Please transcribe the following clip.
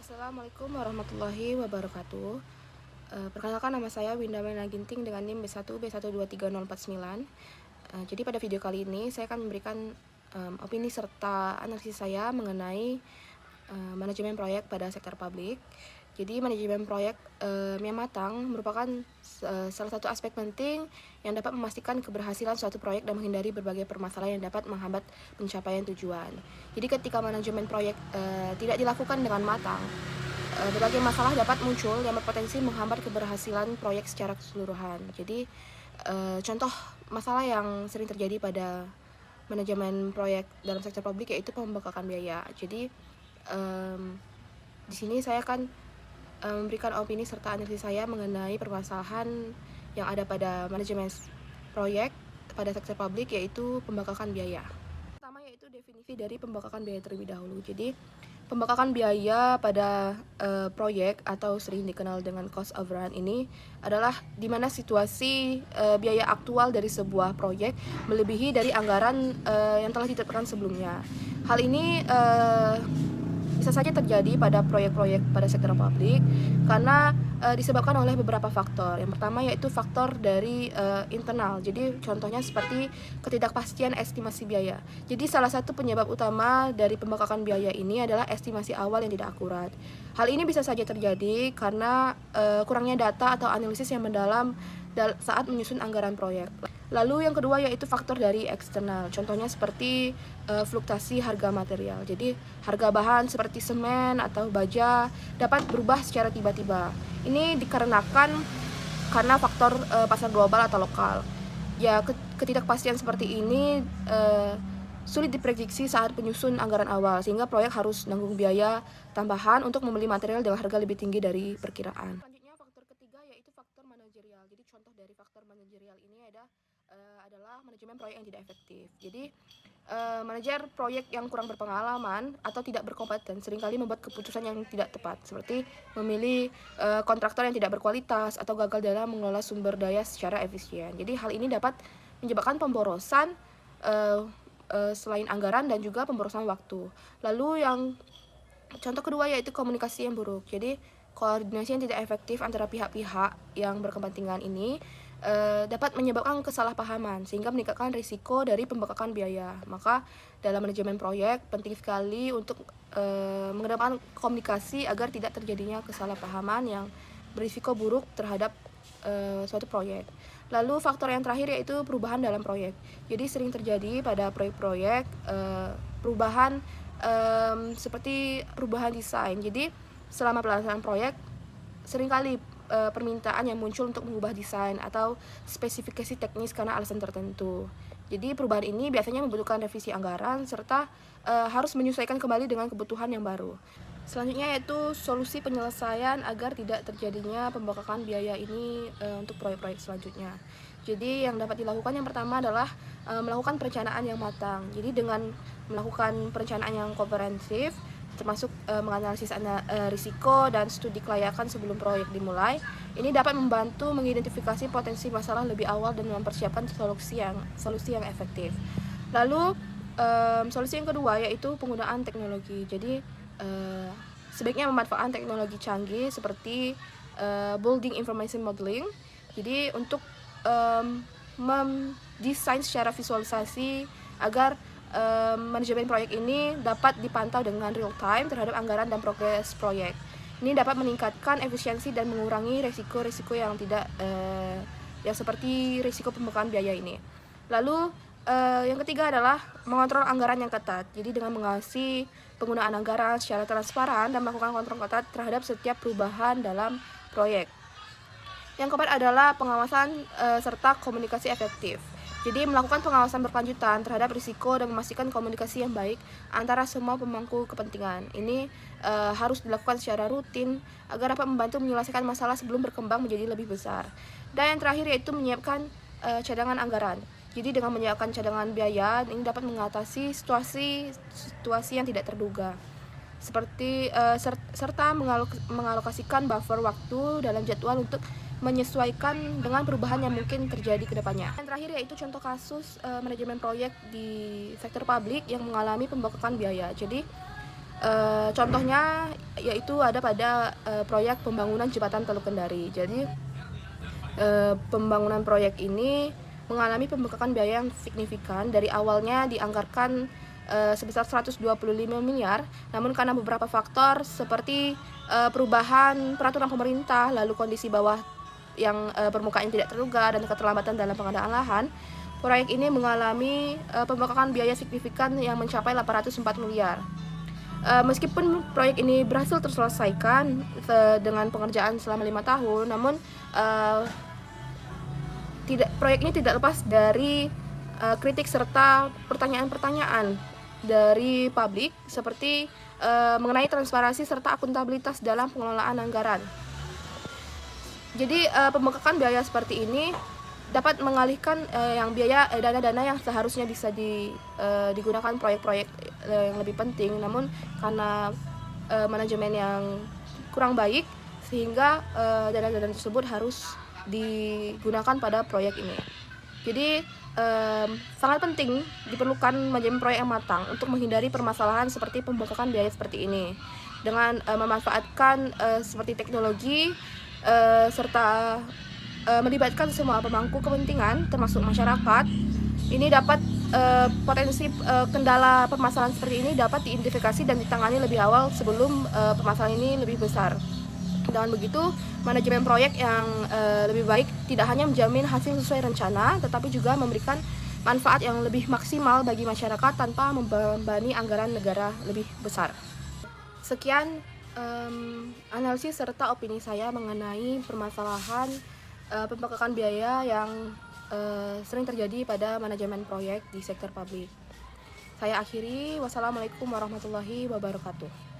Assalamualaikum warahmatullahi wabarakatuh. Perkenalkan, nama saya Winda Melina Ginting dengan NIM B1B123049. Jadi pada video kali ini saya akan memberikan opini serta analisis saya mengenai manajemen proyek pada sektor publik. Jadi manajemen proyek yang matang merupakan salah satu aspek penting yang dapat memastikan keberhasilan suatu proyek dan menghindari berbagai permasalahan yang dapat menghambat pencapaian tujuan. Jadi ketika manajemen proyek tidak dilakukan dengan matang, berbagai masalah dapat muncul yang berpotensi menghambat keberhasilan proyek secara keseluruhan. Jadi contoh masalah yang sering terjadi pada manajemen proyek dalam sektor publik yaitu pembengkakan biaya. Jadi di sini saya akan memberikan opini serta analisis saya mengenai permasalahan yang ada pada manajemen proyek pada sektor publik, yaitu pembengkakan biaya. Pertama yaitu definisi dari pembengkakan biaya terlebih dahulu. Jadi pembengkakan biaya pada proyek atau sering dikenal dengan cost overrun ini adalah di mana situasi biaya aktual dari sebuah proyek melebihi dari anggaran yang telah ditetapkan sebelumnya. Hal ini bisa saja terjadi pada proyek-proyek pada sektor publik karena disebabkan oleh beberapa faktor. Yang pertama yaitu faktor dari internal. Jadi contohnya seperti ketidakpastian estimasi biaya. Jadi salah satu penyebab utama dari pembengkakan biaya ini adalah estimasi awal yang tidak akurat. Hal ini bisa saja terjadi karena kurangnya data atau analisis yang mendalam saat menyusun anggaran proyek. Lalu yang kedua yaitu faktor dari eksternal. Contohnya seperti fluktuasi harga material. Jadi harga bahan seperti semen atau baja dapat berubah secara tiba-tiba. Ini dikarenakan karena faktor pasar global atau lokal. Ya, ketidakpastian seperti ini sulit diprediksi saat penyusun anggaran awal, sehingga proyek harus nanggung biaya tambahan untuk membeli material dengan harga lebih tinggi dari perkiraan. Selanjutnya faktor ketiga yaitu faktor manajerial. Jadi contoh dari faktor manajerial ini adalah manajemen proyek yang tidak efektif. Jadi manajer proyek yang kurang berpengalaman atau tidak berkompeten seringkali membuat keputusan yang tidak tepat, seperti memilih kontraktor yang tidak berkualitas atau gagal dalam mengelola sumber daya secara efisien. Jadi hal ini dapat menyebabkan pemborosan selain anggaran dan juga pemborosan waktu. Lalu yang contoh kedua yaitu komunikasi yang buruk. Jadi koordinasi yang tidak efektif antara pihak-pihak yang berkepentingan ini dapat menyebabkan kesalahpahaman sehingga meningkatkan risiko dari pembengkakan biaya. Maka dalam manajemen proyek penting sekali untuk mengedepankan komunikasi agar tidak terjadinya kesalahpahaman yang berisiko buruk terhadap suatu proyek. Lalu faktor yang terakhir yaitu perubahan dalam proyek. Jadi sering terjadi pada proyek-proyek perubahan seperti perubahan desain. Jadi selama pelaksanaan proyek seringkali permintaan yang muncul untuk mengubah desain atau spesifikasi teknis karena alasan tertentu. Jadi perubahan ini biasanya membutuhkan revisi anggaran serta harus menyesuaikan kembali dengan kebutuhan yang baru. Selanjutnya yaitu solusi penyelesaian agar tidak terjadinya pembengkakan biaya ini untuk proyek-proyek selanjutnya. Jadi yang dapat dilakukan yang pertama adalah melakukan perencanaan yang matang. Jadi dengan melakukan perencanaan yang komprehensif termasuk menganalisis risiko dan studi kelayakan sebelum proyek dimulai. Ini dapat membantu mengidentifikasi potensi masalah lebih awal dan mempersiapkan solusi yang efektif. Lalu solusi yang kedua yaitu penggunaan teknologi. Jadi sebaiknya memanfaatkan teknologi canggih seperti building information modeling. Jadi untuk mendesain secara visualisasi agar manajemen proyek ini dapat dipantau dengan real time terhadap anggaran dan progres proyek. Ini dapat meningkatkan efisiensi dan mengurangi risiko-risiko yang tidak yang seperti risiko pembengkakan biaya ini. Lalu yang ketiga adalah mengontrol anggaran yang ketat. Jadi dengan mengawasi penggunaan anggaran secara transparan dan melakukan kontrol ketat terhadap setiap perubahan dalam proyek. Yang keempat adalah pengawasan serta komunikasi efektif. Jadi melakukan pengawasan berkelanjutan terhadap risiko dan memastikan komunikasi yang baik antara semua pemangku kepentingan. Ini harus dilakukan secara rutin agar dapat membantu menyelesaikan masalah sebelum berkembang menjadi lebih besar. Dan yang terakhir yaitu menyiapkan cadangan anggaran. Jadi dengan menyiapkan cadangan biaya ini dapat mengatasi situasi yang tidak terduga. Seperti serta mengalokasikan buffer waktu dalam jadwal untuk menyesuaikan dengan perubahan yang mungkin terjadi ke depannya. Yang terakhir yaitu contoh kasus manajemen proyek di sektor publik yang mengalami pembengkakan biaya. Jadi contohnya yaitu ada pada proyek pembangunan jembatan Teluk Kendari. Jadi pembangunan proyek ini mengalami pembengkakan biaya yang signifikan. Dari awalnya dianggarkan sebesar 125 miliar, namun karena beberapa faktor seperti perubahan peraturan pemerintah, lalu kondisi bawah yang permukaan tidak terduga, dan keterlambatan dalam pengadaan lahan, proyek ini mengalami pembengkakan biaya signifikan yang mencapai 804 miliar. Meskipun proyek ini berhasil terselesaikan dengan pengerjaan selama 5 tahun, namun proyek ini tidak lepas dari kritik serta pertanyaan-pertanyaan dari publik seperti mengenai transparansi serta akuntabilitas dalam pengelolaan anggaran. Jadi pembengkakan biaya seperti ini dapat mengalihkan dana-dana yang seharusnya bisa digunakan proyek-proyek yang lebih penting, namun karena manajemen yang kurang baik sehingga dana-dana tersebut harus digunakan pada proyek ini. Jadi sangat penting diperlukan manajemen proyek yang matang untuk menghindari permasalahan seperti pembengkakan biaya seperti ini dengan memanfaatkan seperti teknologi serta melibatkan semua pemangku kepentingan termasuk masyarakat. Ini dapat potensi kendala permasalahan seperti ini dapat diidentifikasi dan ditangani lebih awal sebelum permasalahan ini lebih besar. Dengan begitu, manajemen proyek yang lebih baik tidak hanya menjamin hasil sesuai rencana, tetapi juga memberikan manfaat yang lebih maksimal bagi masyarakat tanpa membebani anggaran negara lebih besar. Sekian analisis serta opini saya mengenai permasalahan pembengkakan biaya yang sering terjadi pada manajemen proyek di sektor publik. Saya akhiri, wassalamualaikum warahmatullahi wabarakatuh.